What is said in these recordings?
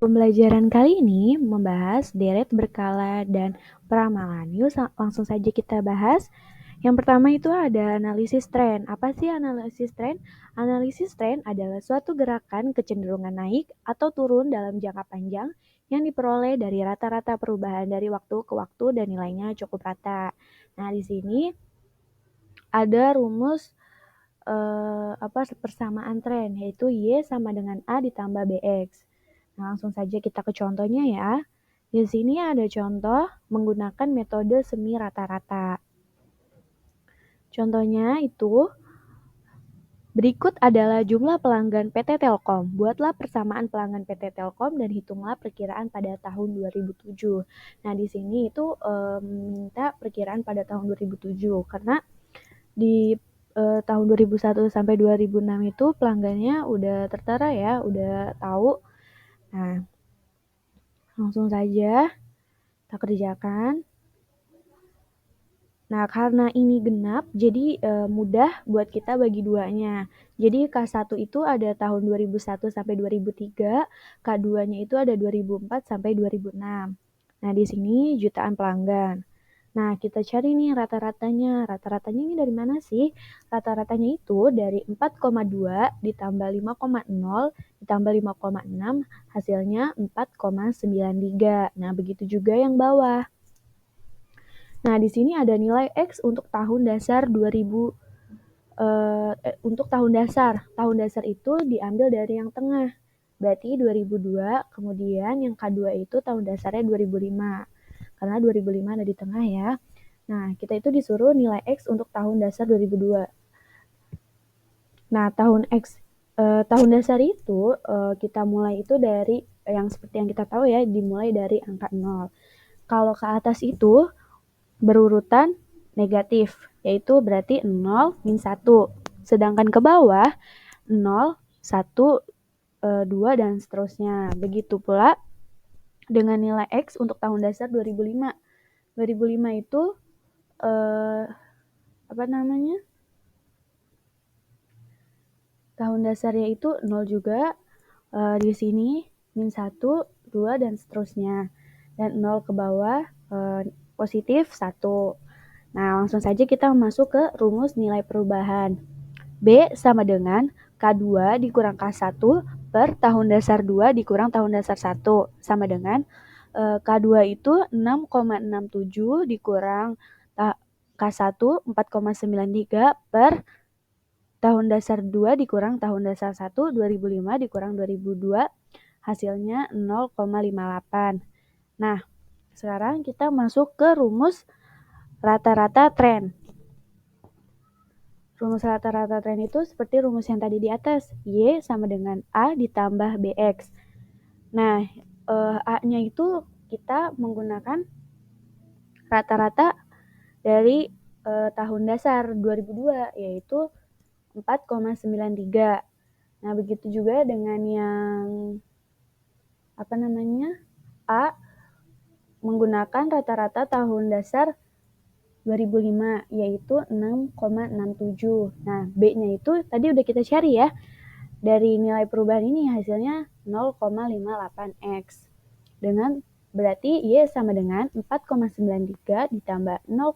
Pembelajaran kali ini membahas deret berkala dan peramalan. Yuk langsung saja kita bahas. Yang pertama itu ada analisis tren. Apa sih analisis tren? Analisis tren adalah suatu gerakan kecenderungan naik atau turun dalam jangka panjang yang diperoleh dari rata-rata perubahan dari waktu ke waktu dan nilainya cukup rata. Nah, di sini ada rumus persamaan tren, yaitu Y sama dengan A ditambah BX. Nah, langsung saja kita ke contohnya ya. Di sini ada contoh menggunakan metode semi rata-rata. Contohnya itu, berikut adalah jumlah pelanggan PT Telkom. Buatlah persamaan pelanggan PT Telkom dan hitunglah perkiraan pada tahun 2007. Nah, di sini itu minta perkiraan pada tahun 2007 karena di tahun 2001 sampai 2006 itu pelanggannya udah tertera ya, udah tahu. Nah, langsung saja kita kerjakan. Nah, karena ini genap, jadi mudah buat kita bagi duanya. Jadi K1 itu ada tahun 2001 sampai 2003, K2-nya itu ada 2004 sampai 2006. Nah, di sini jutaan pelanggan. Nah, kita cari nih rata-ratanya. Rata-ratanya ini dari mana sih? Rata-ratanya itu dari 4,2 ditambah 5,0 ditambah 5,6 hasilnya 4,93. Nah, begitu juga yang bawah. Nah, di sini ada nilai X untuk tahun dasar 2000 untuk tahun dasar. Tahun dasar itu diambil dari yang tengah. Berarti 2002, kemudian yang K2 itu tahun dasarnya 2005. Karena 2005 ada di tengah ya. Nah, kita itu disuruh nilai X untuk tahun dasar 2002. Nah, tahun dasar itu kita mulai itu dari yang seperti yang kita tahu ya, dimulai dari angka 0. Kalau ke atas itu berurutan negatif, yaitu berarti 0, min 1. Sedangkan ke bawah 0, 1, 2, dan seterusnya. Begitu pula dengan nilai X untuk tahun dasar 2005. 2005 itu tahun dasarnya itu 0 juga, di sini min 1, 2, dan seterusnya. Dan 0 ke bawah positif 1. Nah, langsung saja kita masuk ke rumus nilai perubahan. B sama dengan K2 dikurang K1 per tahun dasar 2 dikurang tahun dasar 1 sama dengan K2 itu 6,67 dikurang K1 4,93 per tahun dasar 2 dikurang tahun dasar 1 2005 dikurang 2002 hasilnya 0,58. Nah, sekarang kita masuk ke rumus rata-rata tren. Rumus rata-rata tren itu seperti rumus yang tadi di atas. Y sama dengan A ditambah BX. Nah, A-nya itu kita menggunakan rata-rata dari tahun dasar 2002, yaitu 4,93. Nah, begitu juga dengan yang A menggunakan rata-rata tahun dasar 2005, yaitu 6,67. Nah, B-nya itu tadi udah kita cari ya. Dari nilai perubahan ini hasilnya 0,58X. Dengan berarti Y sama dengan 4,93 ditambah 0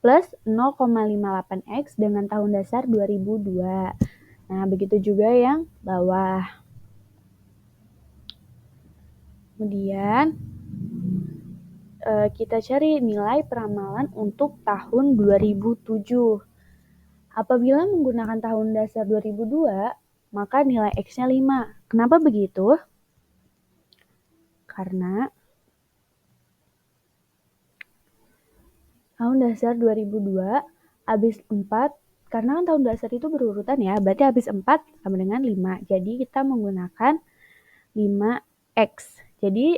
plus 0,58X dengan tahun dasar 2002. Nah, begitu juga yang bawah. Kemudian kita cari nilai peramalan untuk tahun 2007. Apabila menggunakan tahun dasar 2002, maka nilai X-nya 5. Kenapa begitu? Karena tahun dasar 2002 habis 4, karena kan tahun dasar itu berurutan ya, berarti habis 4 sama dengan 5. Jadi kita menggunakan 5X. Jadi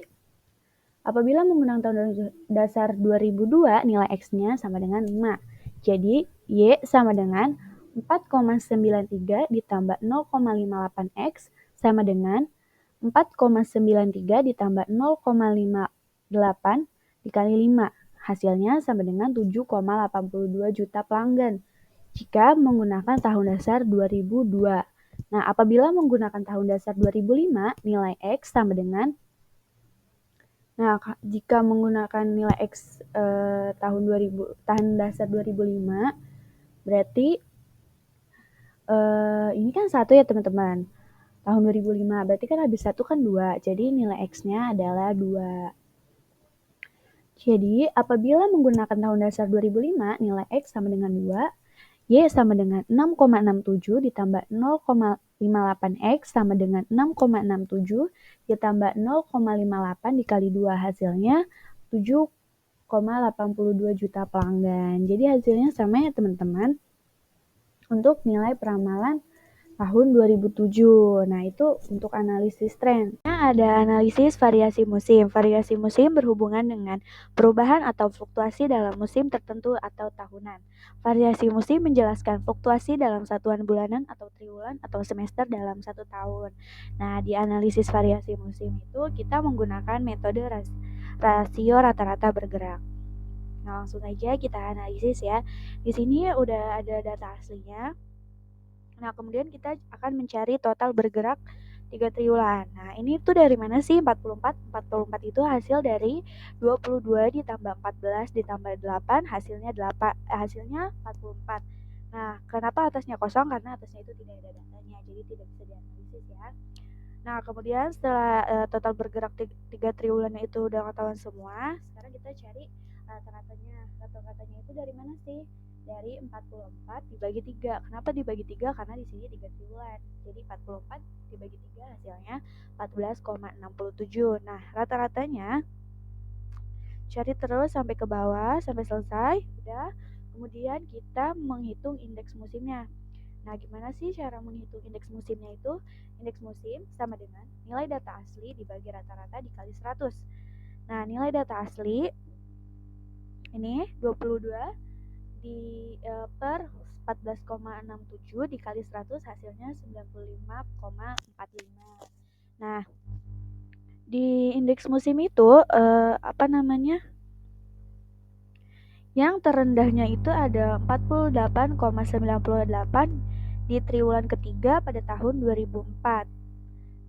apabila menggunakan tahun dasar 2002, nilai X-nya sama dengan 5. Jadi Y sama dengan 4,93 ditambah 0,58X sama dengan 4,93 ditambah 0,58 dikali 5. Hasilnya sama dengan 7,82 juta pelanggan jika menggunakan tahun dasar 2002. Nah, apabila menggunakan tahun dasar 2005, nilai X sama dengan jika menggunakan nilai X tahun dasar 2005, berarti ini kan 1 ya teman-teman. Tahun 2005, berarti kan habis 1 kan 2. Jadi nilai X-nya adalah 2. Jadi, apabila menggunakan tahun dasar 2005, nilai X sama dengan 2, Y sama dengan 6,67 ditambah 0,58X sama dengan 6,67 ditambah 0,58 dikali 2, hasilnya 7,82 juta pelanggan. Jadi hasilnya sama ya teman-teman untuk nilai peramalan tahun 2007. Nah, itu untuk analisis tren. Ada analisis variasi musim. Variasi musim berhubungan dengan perubahan atau fluktuasi dalam musim tertentu atau tahunan. Variasi musim menjelaskan fluktuasi dalam satuan bulanan atau triwulan atau semester dalam 1 tahun. Nah, di analisis variasi musim itu kita menggunakan metode rasio rata-rata bergerak. Nah, langsung aja kita analisis ya. Di sini udah ada data aslinya. Nah, kemudian kita akan mencari total bergerak 3 triwulan. Nah, ini tuh dari mana sih 44? 44 itu hasil dari 22 ditambah 14 ditambah 8, hasilnya 44. Nah, kenapa atasnya kosong? Karena atasnya itu tidak ada datanya, jadi tidak bisa dianalisis ya. Nah, kemudian setelah total bergerak 3 triwulan itu udah ketahuan semua, sekarang kita cari rata-ratanya. Rata-ratanya itu dari mana sih? Dari 44 dibagi 3. Kenapa dibagi 3? Karena di sini 3 triwulan. Jadi 44 dibagi 3 hasilnya 14,67. Nah, rata-ratanya cari terus sampai ke bawah sampai selesai. Udah. Kemudian kita menghitung indeks musimnya. Nah, gimana sih cara menghitung indeks musimnya itu? Indeks musim sama dengan nilai data asli dibagi rata-rata dikali 100. Nah, nilai data asli ini 22 per 14,67 dikali 100 hasilnya 95,45. Nah, di indeks musim itu yang terendahnya itu ada 48,98 di triwulan ketiga pada tahun 2004.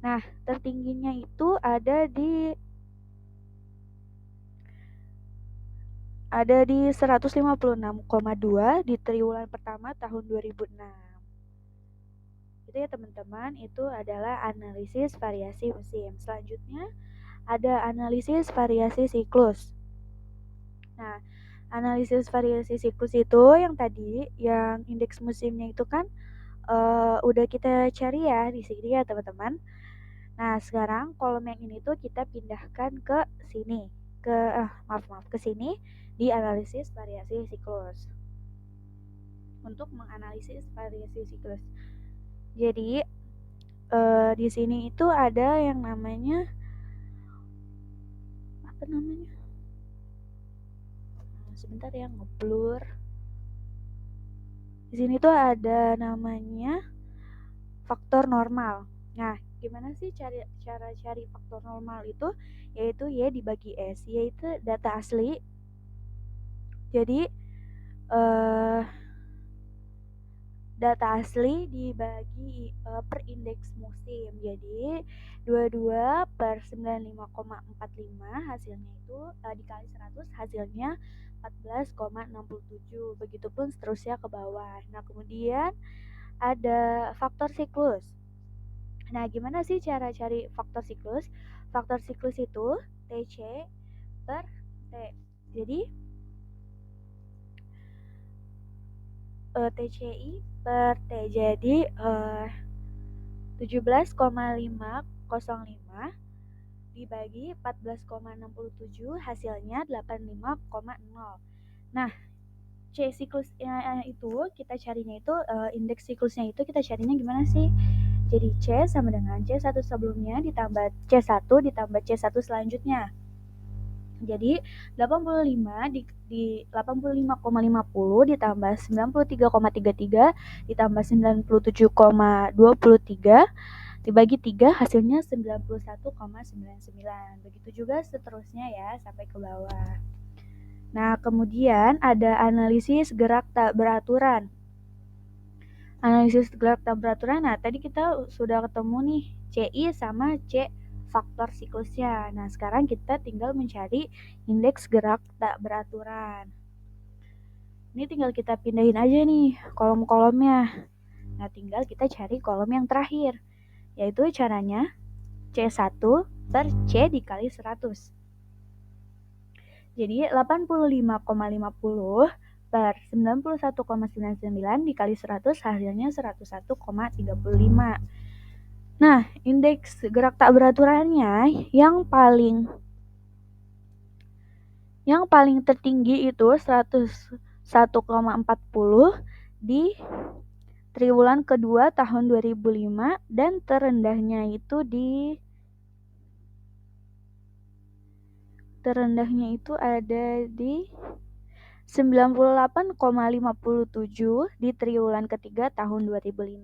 Nah, tertingginya itu ada di 156,2 di triwulan pertama tahun 2006. Itu ya teman-teman, itu adalah analisis variasi musim. Selanjutnya ada analisis variasi siklus. Nah, analisis variasi siklus itu yang tadi, yang indeks musimnya itu kan udah kita cari ya di sini ya teman-teman. Nah, sekarang kolom yang ini tuh kita pindahkan ke sini, ke sini di analisis variasi siklus. Untuk menganalisis variasi siklus. Jadi di sini itu ada yang namanya sebentar ya, ngeblur. Di sini tuh ada namanya faktor normal. Nah, gimana sih cara cari faktor normal itu? Yaitu Y dibagi S. Y itu data asli. Jadi data asli dibagi per indeks musim. Jadi 22 per 95,45 hasilnya itu dikali 100 hasilnya 14,67. Begitupun seterusnya ke bawah. Nah, kemudian ada faktor siklus. Nah, gimana sih cara cari faktor siklus? Faktor siklus itu TC per T. Jadi TCI per T. Jadi 17,505 dibagi 14,67 hasilnya 85,0. Nah, C siklusnya itu kita carinya itu indeks siklusnya itu kita carinya gimana sih? Jadi C sama dengan C1 sebelumnya ditambah C1 ditambah C1 selanjutnya. Jadi 85 di 85,50 ditambah 93,33 ditambah 97,23 dibagi 3 hasilnya 91,99. Begitu juga seterusnya ya sampai ke bawah. Nah, kemudian ada analisis gerak tak beraturan. Analisis gerak tak beraturan, nah tadi kita sudah ketemu nih CI sama C faktor siklusnya. Nah sekarang kita tinggal mencari indeks gerak tak beraturan. Ini tinggal kita pindahin aja nih kolom-kolomnya. Nah tinggal kita cari kolom yang terakhir, yaitu caranya C1 per C dikali 100. Jadi 85,50 per 91,99 dikali 100 hasilnya 101,35. Nah, indeks gerak tak beraturannya yang paling tertinggi itu 101,40 di triwulan kedua tahun 2005 dan terendahnya ada di 98,57 di triwulan ketiga tahun 2005.